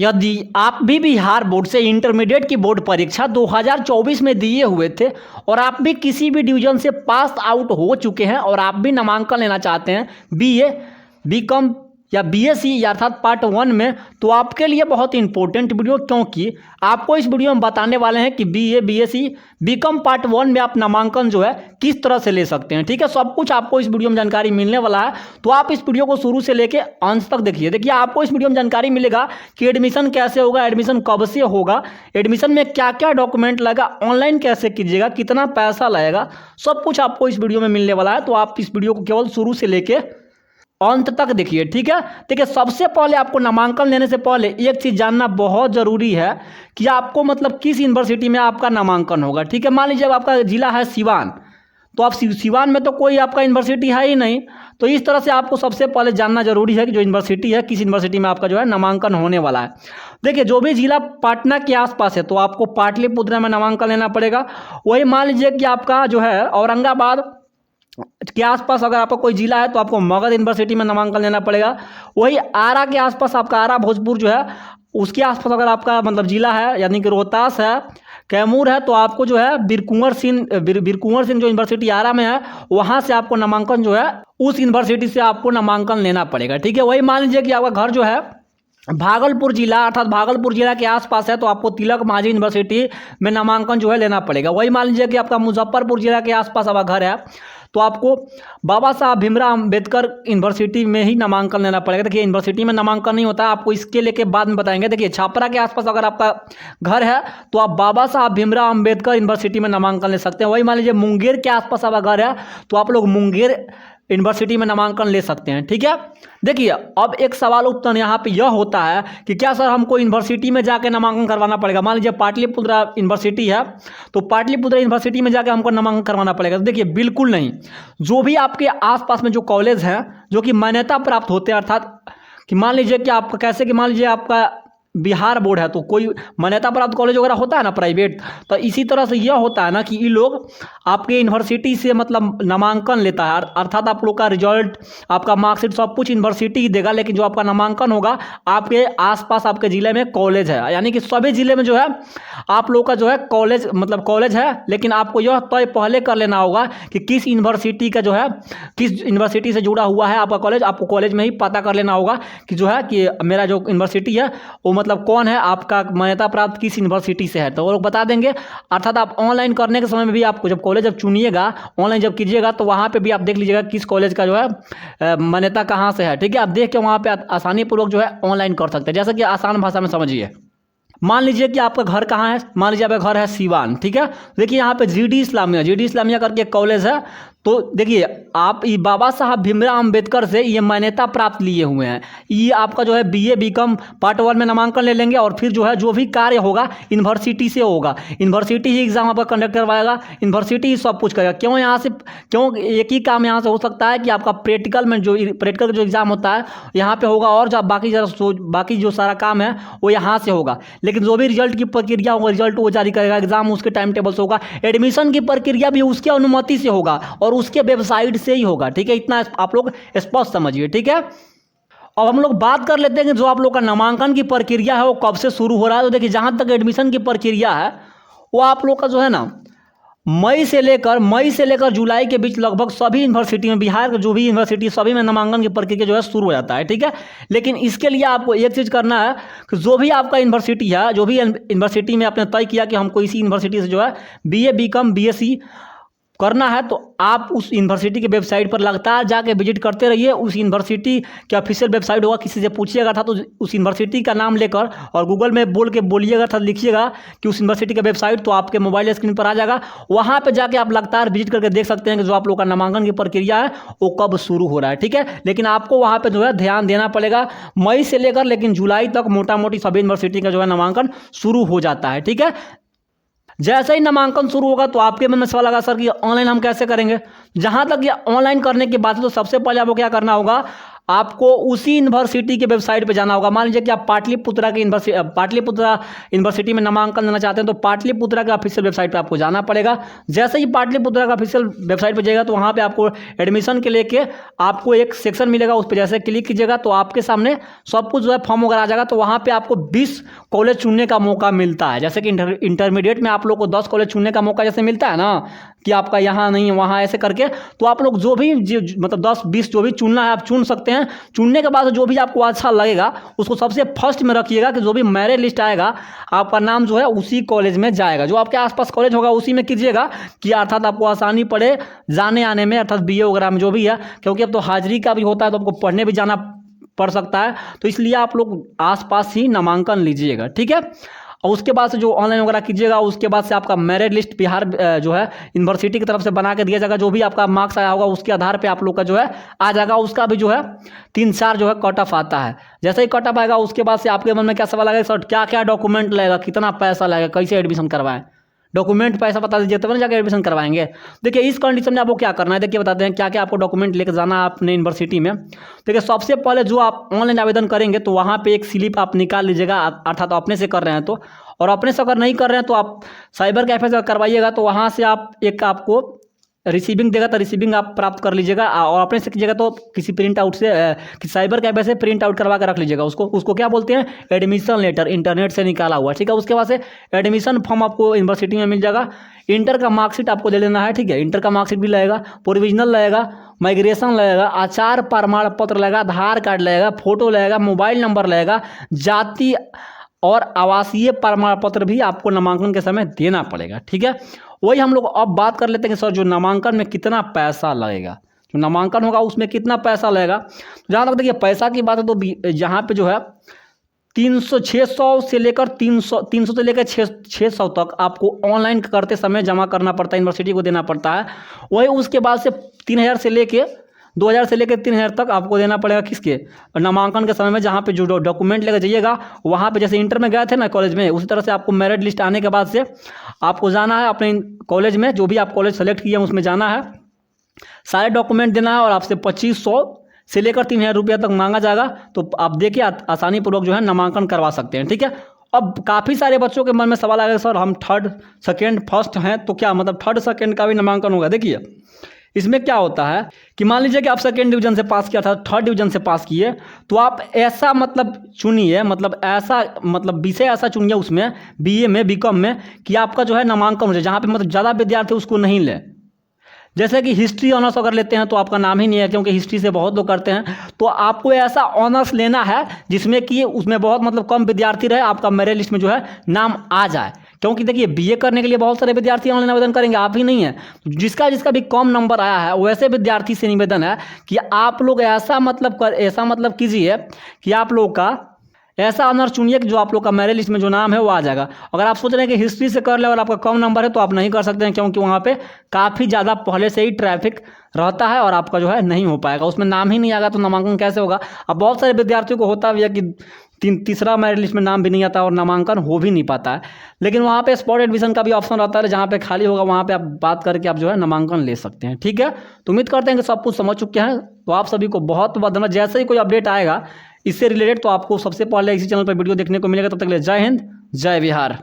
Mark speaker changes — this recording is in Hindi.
Speaker 1: यदि आप भी बिहार बोर्ड से इंटरमीडिएट की बोर्ड परीक्षा 2024 में दिए हुए थे और आप भी किसी भी डिवीजन से पास आउट हो चुके हैं और आप भी नामांकन लेना चाहते हैं बीए, बीकॉम या बीएससी अर्थात पार्ट 1 में, तो आपके लिए बहुत इंपॉर्टेंट वीडियो, क्योंकि आपको इस वीडियो में बताने वाले हैं कि बीए, बीएससी, बीकॉम पार्ट 1 में आप नामांकन जो है किस तरह से ले सकते हैं। ठीक है, सब कुछ आपको इस वीडियो में जानकारी मिलने वाला है, तो आप इस वीडियो को शुरू से लेके अंत तक देखिए। देखिए, आपको इस वीडियो में जानकारी मिलेगा कि एडमिशन कैसे होगा, एडमिशन कब से होगा, एडमिशन में क्या क्या डॉक्यूमेंट लगेगा, ऑनलाइन कैसे कीजिएगा, कितना पैसा लगेगा, सब कुछ आपको इस वीडियो में मिलने वाला है। तो आप इस वीडियो को केवल शुरू से लेके अंत तक देखिए। ठीक है, देखिए, सबसे पहले आपको नामांकन लेने से पहले एक चीज़ जानना बहुत ज़रूरी है कि आपको मतलब किस यूनिवर्सिटी में आपका नामांकन होगा। ठीक है, मान लीजिए अब आपका जिला है सिवान, तो आप सिवान में तो कोई आपका यूनिवर्सिटी है ही नहीं, तो इस तरह से आपको सबसे पहले जानना जरूरी है कि जो यूनिवर्सिटी है, किस यूनिवर्सिटी में आपका जो है नामांकन होने वाला है। देखिए, जो भी जिला पटना के आसपास है तो आपको पाटलिपुत्र में नामांकन लेना पड़ेगा। वही मान लीजिए कि आपका जो है औरंगाबाद के आसपास अगर आपका कोई जिला है तो आपको मगध यूनिवर्सिटी में नामांकन लेना पड़ेगा। वही आरा के आसपास आपका आरा भोजपुर जो है उसके आसपास अगर आपका मतलब जिला है, यानी कि रोहतास है, कैमूर है, तो आपको जो है बीरकुंवर सिंह जो यूनिवर्सिटी आरा में है, वहाँ से आपको नामांकन जो है उस यूनिवर्सिटी से आपको नामांकन लेना पड़ेगा। ठीक है, वही मान लीजिए कि आपका घर जो है भागलपुर जिला अर्थात भागलपुर जिला के आसपास है, तो आपको तिलक माझी यूनिवर्सिटी में नामांकन जो है लेना पड़ेगा। वही मान लीजिए कि आपका मुजफ्फरपुर जिला के आसपास आपका घर है, तो आपको बाबा साहब भीमराव अंबेडकर यूनिवर्सिटी में ही नामांकन लेना पड़ेगा। देखिए, यूनिवर्सिटी में नामांकन नहीं होता, आपको इसके लेके बाद में बताएंगे। देखिए, छापरा के आसपास अगर आपका घर है तो आप बाबा साहब भीमराव अंबेडकर यूनिवर्सिटी में नामांकन ले सकते हैं। वही मान लीजिए मुंगेर के आसपास आपका घर है तो आप लोग मुंगेर यूनिवर्सिटी में नामांकन ले सकते हैं। ठीक है, देखिए, अब एक सवाल उत्तर यहाँ पे यह होता है कि क्या सर हमको यूनिवर्सिटी में जाके नामांकन करवाना पड़ेगा। मान लीजिए पाटलिपुत्र यूनिवर्सिटी है तो पाटलिपुत्र यूनिवर्सिटी में जाके हमको नामांकन करवाना पड़ेगा। तो देखिए, बिल्कुल नहीं। जो भी आपके आसपास में जो कॉलेज हैं जो कि मान्यता प्राप्त होते हैं, अर्थात कि मान लीजिए कि आपका कैसे कि मान लीजिए आपका बिहार बोर्ड है तो कोई मान्यता प्राप्त कॉलेज वगैरह होता है ना प्राइवेट, तो इसी तरह से यह होता है ना कि ये लोग आपके यूनिवर्सिटी से मतलब नामांकन लेता है, अर्थात आप लोग का रिजल्ट, आपका मार्कशीट, सब कुछ यूनिवर्सिटी ही देगा, लेकिन जो आपका नामांकन होगा आपके आसपास आपके ज़िले में कॉलेज है, यानी कि सभी ज़िले में जो है आप लोग का जो है कॉलेज मतलब कॉलेज है, लेकिन आपको यह तय पहले कर लेना होगा कि किस यूनिवर्सिटी का जो है किस यूनिवर्सिटी से जुड़ा हुआ है आपका कॉलेज। आपको कॉलेज में ही पता कर लेना होगा कि जो है कि मेरा जो यूनिवर्सिटी है वो मतलब कौन है, आपका मान्यता प्राप्त किस यूनिवर्सिटी से है, तो वो लोग बता देंगे। अर्थात आप ऑनलाइन करने के समय में भी आपको जब कॉलेज जब चुनिएगा, ऑनलाइन जब कीजिएगा, तो वहाँ पे भी आप देख लीजिएगा किस कॉलेज का जो है मान्यता कहाँ से है। ठीक है, आप देख के वहाँ पे आसानी पूर्वक जो है ऑनलाइन कर सकते हैं। जैसे कि आसान भाषा में समझिए, मान लीजिए कि आपका घर कहाँ है, मान लीजिए आपका घर है सिवान। ठीक है, देखिए यहाँ पे जीडी इस्लामिया करके एक कॉलेज है, तो देखिए आप ये बाबा साहब भीमराव अंबेडकर से ये मान्यता प्राप्त लिए हुए हैं। ये आपका जो है बीए बीकॉम पार्ट 1 में नामांकन ले लेंगे और फिर जो है जो भी कार्य होगा यूनिवर्सिटी से होगा, यूनिवर्सिटी ही एग्जाम आपका कंडक्ट करवाएगा, यूनिवर्सिटी ही सब कुछ करेगा। क्यों यहाँ से क्यों एक ही काम यहाँ से हो सकता है कि आपका प्रैक्टिकल का जो एग्जाम होता है यहाँ पे होगा, और जब बाकी जो सारा काम है वो यहाँ से होगा, लेकिन जो भी रिजल्ट की प्रक्रिया होगा रिजल्ट वो जारी करेगा, एग्जाम उसके टाइम टेबल से होगा, एडमिशन की प्रक्रिया भी उसकी अनुमति से होगा और उसके वेबसाइट से ही होगा। ठीक है, इतना आप लोग स्पष्ट समझिए। ठीक है, अब हम लोग बात कर लेते हैं कि जो आप लोग का नामांकन की प्रक्रिया है वो कब से शुरू हो रहा है। तो देखिए, जहां तक एडमिशन की प्रक्रिया है वो आप लोग का जो है ना मई से लेकर जुलाई के बीच लगभग सभी यूनिवर्सिटी में, बिहार के जो भी यूनिवर्सिटी सभी में नामांकन की प्रक्रिया जो है शुरू हो जाता है। ठीक है, लेकिन इसके लिए आपको एक चीज़ करना है कि जो भी आपका यूनिवर्सिटी है, जो भी यूनिवर्सिटी में आपने तय किया कि हमको इसी यूनिवर्सिटी से जो है बीए बीकॉम बीएससी करना है, तो आप उस यूनिवर्सिटी के वेबसाइट पर लगातार जाके विजिट करते रहिए। उस यूनिवर्सिटी के ऑफिशियल वेबसाइट होगा, किसी से पूछिएगा था तो उस यूनिवर्सिटी का नाम लेकर और गूगल में बोलिएगा था, लिखिएगा कि उस यूनिवर्सिटी का वेबसाइट, तो आपके मोबाइल स्क्रीन पर आ जाएगा। वहाँ पे जाके आप लगातार विजिट करके देख सकते हैं कि जो आप लोग का नामांकन की प्रक्रिया है वो कब शुरू हो रहा है। ठीक है, लेकिन आपको वहाँ पर जो है ध्यान देना पड़ेगा, मई से लेकर लेकिन जुलाई तक मोटा मोटी सभी यूनिवर्सिटी का जो है नामांकन शुरू हो जाता है। ठीक है, जैसे ही नामांकन शुरू होगा तो आपके मन में सवाल लगा सर कि ऑनलाइन हम कैसे करेंगे। जहां तक ये ऑनलाइन करने की बात है तो सबसे पहले आपको क्या करना होगा, आपको उसी यूनिवर्सिटी के वेबसाइट पे जाना होगा। मान लीजिए कि आप पाटलिपुत्रा यूनिवर्सिटी में नामांकन लेना चाहते हैं तो पाटलिपुत्रा के ऑफिशियल वेबसाइट पे आपको जाना पड़ेगा। जैसे ही पाटलिपुत्रा का ऑफिशियल वेबसाइट पे जाएगा तो वहाँ पे आपको एडमिशन के लेके आपको एक सेक्शन मिलेगा, उस पर जैसे क्लिक कीजिएगा तो आपके सामने सब कुछ जो है फॉर्म वगैरह आ जाएगा। तो वहाँ पे आपको 20 कॉलेज चुनने का मौका मिलता है। जैसे कि इंटरमीडिएट में आप लोग को 10 कॉलेज चुनने का मौका जैसे मिलता है ना, कि आपका यहाँ नहीं वहाँ ऐसे करके, तो आप लोग जो भी मतलब 10-20 जो भी चुनना है आप चुन सकते हैं। चुनने के बाद जो भी आपको अच्छा लगेगा उसको सबसे फर्स्ट में रखिएगा, कि जो भी मेरिट लिस्ट आएगा आपका नाम जो है उसी कॉलेज में जाएगा। जो आपके आसपास कॉलेज होगा उसी में कीजिएगा, कि अर्थात आपको आसानी पड़े जाने आने में, अर्थात BA वगैरह में जो भी है, क्योंकि अब तो हाजिरी का भी होता है तो आपको पढ़ने भी जाना पड़ सकता है। तो इसलिए आप लोग आसपास ही नामांकन लीजिएगा, ठीक है। और उसके बाद से जो ऑनलाइन वगैरह कीजिएगा, उसके बाद से आपका मेरिट लिस्ट बिहार जो है यूनिवर्सिटी की तरफ से बना के दिया जाएगा। जो भी आपका मार्क्स आया होगा उसके आधार पे आप लोग का जो है आ जाएगा। उसका भी जो है 3-4 जो है कट ऑफ आता है। जैसे ही कट ऑफ आएगा उसके बाद से आपके मन में क्या सवाल आएगा, सर क्या क्या डॉक्यूमेंट लगेगा, कितना पैसा लगेगा, कैसे एडमिशन करवाएं, डॉक्यूमेंट पैसा बता दीजिए तब ना जाकर एडमिशन करवाएंगे। देखिए इस कंडीशन में आपको क्या करना है, देखिए बताते हैं क्या क्या आपको डॉक्यूमेंट लेकर जाना है अपने यूनिवर्सिटी में। देखिए सबसे पहले जो आप ऑनलाइन आवेदन करेंगे तो वहाँ पे एक स्लिप आप निकाल लीजिएगा, अर्थात अपने से कर रहे हैं तो, और अपने से अगर नहीं कर रहे हैं तो आप साइबर कैफे से करवाइएगा। तो वहाँ से आप एक आपको रिसीविंग देगा तो रिसीविंग आप प्राप्त कर लीजिएगा, और अपने से कीजिएगा तो किसी प्रिंट आउट से साइबर कैफे से प्रिंट आउट करवा कर रख लीजिएगा। उसको क्या बोलते हैं, एडमिशन लेटर, इंटरनेट से निकाला हुआ, ठीक है। उसके बाद से एडमिशन फॉर्म आपको यूनिवर्सिटी में मिल जाएगा। इंटर का मार्कशीट आपको दे लेना है, ठीक है। इंटर का मार्कशीट भी लगेगा, प्रोविजनल लगेगा, माइग्रेशन लगेगा, आचार प्रमाण पत्र लगेगा, आधार कार्ड लगेगा, फोटो लगेगा, मोबाइल नंबर लगेगा, जाति और आवासीय प्रमाण पत्र भी आपको नामांकन के समय देना पड़ेगा, ठीक है। वही हम लोग अब बात कर लेते हैं कि सर जो नामांकन में कितना पैसा लगेगा, जो नामांकन होगा उसमें कितना पैसा लगेगा। जहाँ तक देखिए पैसा की बात है तो यहाँ पे जो है 600 से लेकर 300 से लेकर 600 तक आपको ऑनलाइन करते समय जमा करना पड़ता है, यूनिवर्सिटी को देना पड़ता है। वही उसके बाद से 3000 से लेके 2000 से लेकर 3000 तक आपको देना पड़ेगा किसके, नामांकन के समय में। जहाँ पे जो डॉक्यूमेंट लेकर जाइएगा वहाँ पे जैसे इंटर में गए थे ना कॉलेज में, उसी तरह से आपको मेरिट लिस्ट आने के बाद से आपको जाना है अपने कॉलेज में, जो भी आप कॉलेज सेलेक्ट किए हैं उसमें जाना है, सारे डॉक्यूमेंट देना है, और आपसे 2500 से लेकर 3000 रुपया तक मांगा जाएगा। तो आप देखिए आसानी पूर्वक जो है नामांकन करवा सकते हैं, ठीक है। अब काफ़ी सारे बच्चों के मन में सवाल आएगा, सर हम 3rd, 2nd, 1st हैं तो क्या मतलब 3rd, 2nd का भी नामांकन होगा। देखिए इसमें क्या होता है कि मान लीजिए कि आप 2nd डिवीजन से पास किया था, 3rd डिवीजन से पास किए, तो आप ऐसा मतलब चुनिए, मतलब ऐसा मतलब विषय ऐसा चुनिए उसमें BA में, BCom में, कि आपका जो है नामांकन हो जाए, जहाँ पे मतलब ज़्यादा विद्यार्थी उसको नहीं ले। जैसे कि हिस्ट्री ऑनर्स अगर लेते हैं तो आपका नाम ही नहीं है, क्योंकि हिस्ट्री से बहुत लोग करते हैं। तो आपको ऐसा ऑनर्स लेना है जिसमें कि उसमें बहुत मतलब कम विद्यार्थी रहे, आपका मेरिट लिस्ट में जो है नाम आ जाए। क्योंकि देखिए BA करने के लिए बहुत सारे विद्यार्थी ऑनलाइन आवेदन करेंगे, आप ही नहीं है। जिसका भी कम नंबर आया है वैसे विद्यार्थी से निवेदन है कि आप लोग ऐसा मतलब कीजिए कि आप लोग का ऐसा ऑनर्स चुनिए कि जो आप लोग का मेरिट लिस्ट में जो नाम है वो आ जाएगा। अगर आप सोच रहे हैं कि हिस्ट्री से कर ले और आपका कम नंबर है तो आप नहीं कर सकते हैं, क्योंकि वहाँ पे काफ़ी ज़्यादा पहले से ही ट्रैफिक रहता है और आपका जो है नहीं हो पाएगा, उसमें नाम ही नहीं आएगा तो नामांकन कैसे होगा। अब बहुत सारे विद्यार्थियों को होता भी है कि तीसरा मेरिट लिस्ट में नाम भी नहीं आता और नामांकन हो भी नहीं पाता है। लेकिन वहाँ पे स्पॉट एडमिशन का भी ऑप्शन रहता है, जहाँ पे खाली होगा वहाँ पे आप बात करके आप जो है नामांकन ले सकते हैं, ठीक है। तो उम्मीद करते हैं कि सब कुछ समझ चुके हैं। तो आप सभी को बहुत बहुत धन्यवाद। जैसे ही कोई अपडेट आएगा इससे रिलेटेड तो आपको सबसे पहले इसी चैनल पर वीडियो देखने को मिलेगा। तब तक के लिए जय हिंद, जय बिहार।